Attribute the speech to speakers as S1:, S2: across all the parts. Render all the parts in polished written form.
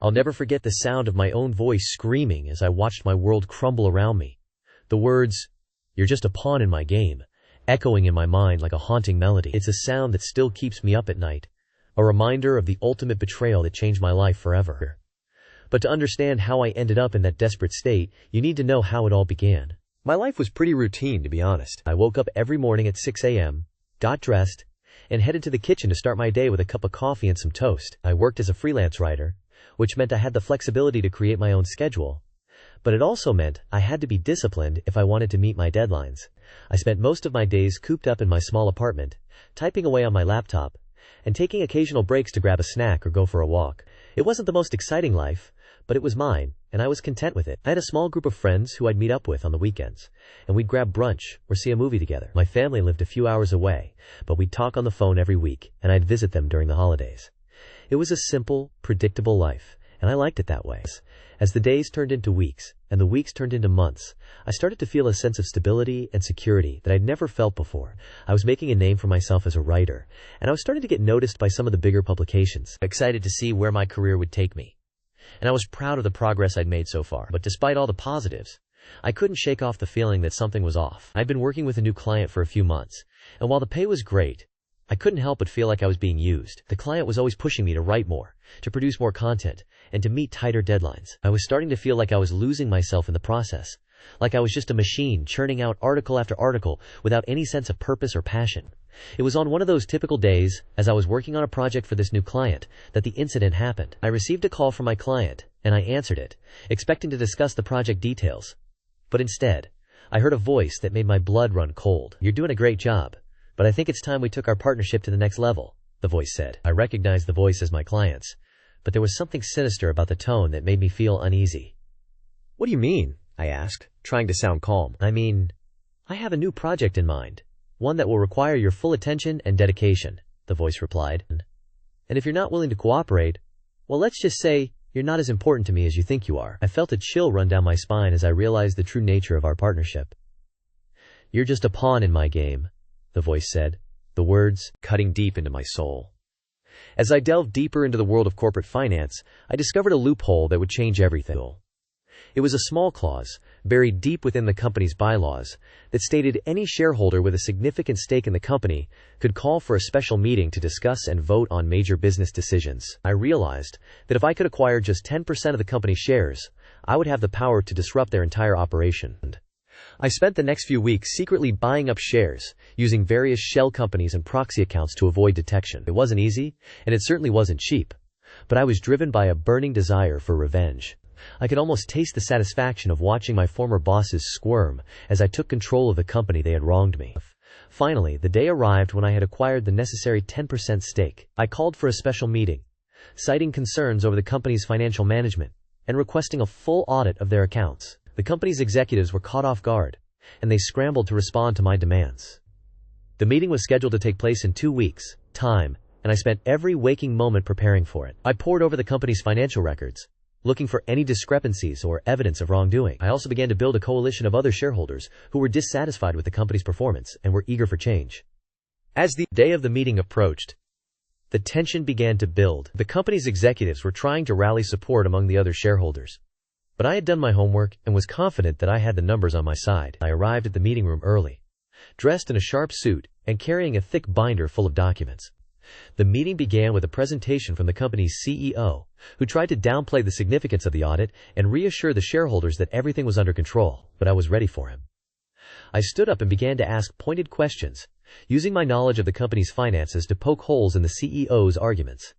S1: I'll never forget the sound of my own voice screaming as I watched my world crumble around me. The words, "You're just a pawn in my game," echoing in my mind like a haunting melody. It's a sound that still keeps me up at night, a reminder of the ultimate betrayal that changed my life forever. But to understand how I ended up in that desperate state, you need to know how it all began. My life was pretty routine, to be honest. I woke up every morning at 6 a.m., got dressed, and headed to the kitchen to start my day with a cup of coffee and some toast. I worked as a freelance writer, which meant I had the flexibility to create my own schedule. But it also meant I had to be disciplined if I wanted to meet my deadlines. I spent most of my days cooped up in my small apartment, typing away on my laptop, and taking occasional breaks to grab a snack or go for a walk. It wasn't the most exciting life, but it was mine, and I was content with it. I had a small group of friends who I'd meet up with on the weekends, and we'd grab brunch or see a movie together. My family lived a few hours away, but we'd talk on the phone every week, and I'd visit them during the holidays. It was a simple, predictable life, and I liked it that way. As the days turned into weeks, and the weeks turned into months, I started to feel a sense of stability and security that I'd never felt before. I was making a name for myself as a writer, and I was starting to get noticed by some of the bigger publications. Excited to see where my career would take me. And I was proud of the progress I'd made so far. But despite all the positives, I couldn't shake off the feeling that something was off. I'd been working with a new client for a few months, and while the pay was great, I couldn't help but feel like I was being used. The client was always pushing me to write more, to produce more content, and to meet tighter deadlines. I was starting to feel like I was losing myself in the process, like I was just a machine churning out article after article without any sense of purpose or passion. It was on one of those typical days, as I was working on a project for this new client, that the incident happened. I received a call from my client, and I answered it, expecting to discuss the project details. But instead, I heard a voice that made my blood run cold. "You're doing a great job, but I think it's time we took our partnership to the next level," the voice said. I recognized the voice as my client's, but there was something sinister about the tone that made me feel uneasy. "What do you mean?" I asked, trying to sound calm. "I mean, I have a new project in mind. One that will require your full attention and dedication," the voice replied. "And if you're not willing to cooperate, well, let's just say you're not as important to me as you think you are." I felt a chill run down my spine as I realized the true nature of our partnership. "You're just a pawn in my game," the voice said, the words cutting deep into my soul. As I delved deeper into the world of corporate finance, I discovered a loophole that would change everything. It was a small clause, buried deep within the company's bylaws, that stated any shareholder with a significant stake in the company could call for a special meeting to discuss and vote on major business decisions. I realized that if I could acquire just 10% of the company's shares, I would have the power to disrupt their entire operation. I spent the next few weeks secretly buying up shares, using various shell companies and proxy accounts to avoid detection. It wasn't easy, and it certainly wasn't cheap, but I was driven by a burning desire for revenge. I could almost taste the satisfaction of watching my former bosses squirm as I took control of the company they had wronged me. Finally, the day arrived when I had acquired the necessary 10% stake. I called for a special meeting, citing concerns over the company's financial management, and requesting a full audit of their accounts. The company's executives were caught off guard, and they scrambled to respond to my demands. The meeting was scheduled to take place in 2 weeks' time, and I spent every waking moment preparing for it. I pored over the company's financial records, looking for any discrepancies or evidence of wrongdoing. I also began to build a coalition of other shareholders who were dissatisfied with the company's performance and were eager for change. As the day of the meeting approached, the tension began to build. The company's executives were trying to rally support among the other shareholders. But I had done my homework and was confident that I had the numbers on my side. I arrived at the meeting room early, dressed in a sharp suit and carrying a thick binder full of documents. The meeting began with a presentation from the company's CEO, who tried to downplay the significance of the audit and reassure the shareholders that everything was under control, but I was ready for him. I stood up and began to ask pointed questions, using my knowledge of the company's finances to poke holes in the CEO's arguments.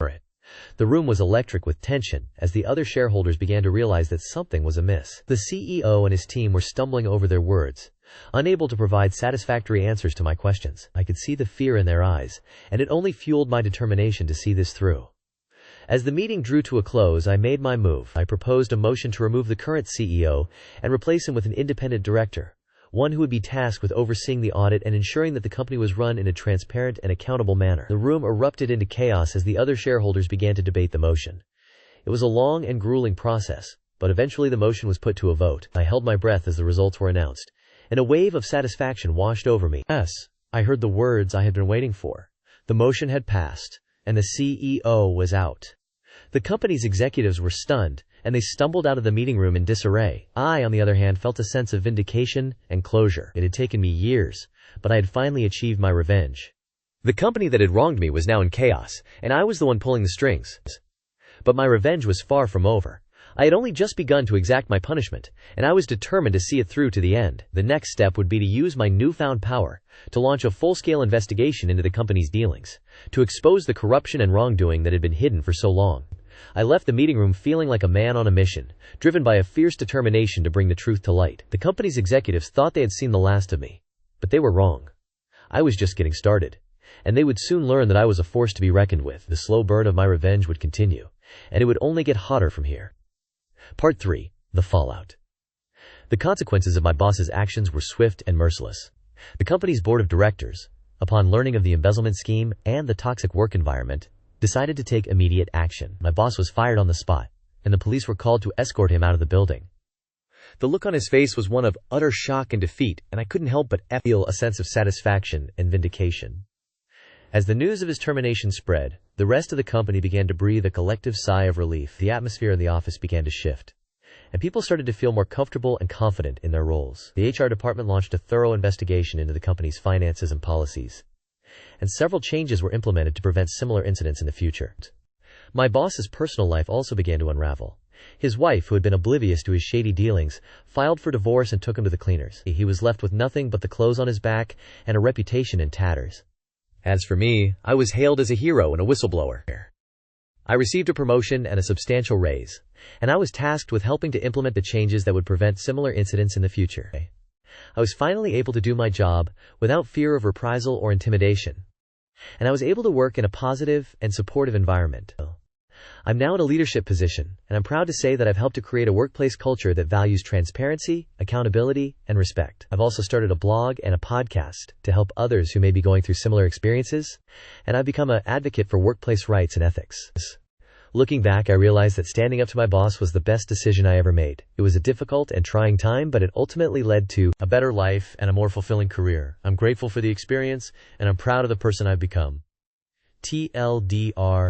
S1: The room was electric with tension as the other shareholders began to realize that something was amiss. The CEO and his team were stumbling over their words, unable to provide satisfactory answers to my questions. I could see the fear in their eyes, and it only fueled my determination to see this through. As the meeting drew to a close, I made my move. I proposed a motion to remove the current CEO and replace him with an independent director, one who would be tasked with overseeing the audit and ensuring that the company was run in a transparent and accountable manner. The room erupted into chaos as the other shareholders began to debate the motion. It was a long and grueling process, but eventually the motion was put to a vote. I held my breath as the results were announced, and a wave of satisfaction washed over me. Yes, I heard the words I had been waiting for. The motion had passed, and the CEO was out. The company's executives were stunned, and they stumbled out of the meeting room in disarray. I, on the other hand, felt a sense of vindication and closure. It had taken me years, but I had finally achieved my revenge. The company that had wronged me was now in chaos, and I was the one pulling the strings. But my revenge was far from over. I had only just begun to exact my punishment, and I was determined to see it through to the end. The next step would be to use my newfound power to launch a full-scale investigation into the company's dealings, to expose the corruption and wrongdoing that had been hidden for so long. I left the meeting room feeling like a man on a mission, driven by a fierce determination to bring the truth to light. The company's executives thought they had seen the last of me, but they were wrong. I was just getting started, and they would soon learn that I was a force to be reckoned with. The slow burn of my revenge would continue, and it would only get hotter from here. Part 3. The Fallout. The consequences of my boss's actions were swift and merciless. The company's board of directors, upon learning of the embezzlement scheme and the toxic work environment, decided to take immediate action. My boss was fired on the spot, and the police were called to escort him out of the building. The look on his face was one of utter shock and defeat, and I couldn't help but feel a sense of satisfaction and vindication. As the news of his termination spread, the rest of the company began to breathe a collective sigh of relief. The atmosphere in the office began to shift, and people started to feel more comfortable and confident in their roles. The HR department launched a thorough investigation into the company's finances and policies, and several changes were implemented to prevent similar incidents in the future. My boss's personal life also began to unravel. His wife, who had been oblivious to his shady dealings, filed for divorce and took him to the cleaners. He was left with nothing but the clothes on his back and a reputation in tatters. As for me, I was hailed as a hero and a whistleblower. I received a promotion and a substantial raise, and I was tasked with helping to implement the changes that would prevent similar incidents in the future. I was finally able to do my job without fear of reprisal or intimidation, and I was able to work in a positive and supportive environment. I'm now in a leadership position, and I'm proud to say that I've helped to create a workplace culture that values transparency, accountability, and respect. I've also started a blog and a podcast to help others who may be going through similar experiences, and I've become an advocate for workplace rights and ethics. Looking back, I realized that standing up to my boss was the best decision I ever made. It was a difficult and trying time, but it ultimately led to a better life and a more fulfilling career. I'm grateful for the experience, and I'm proud of the person I've become. TLDR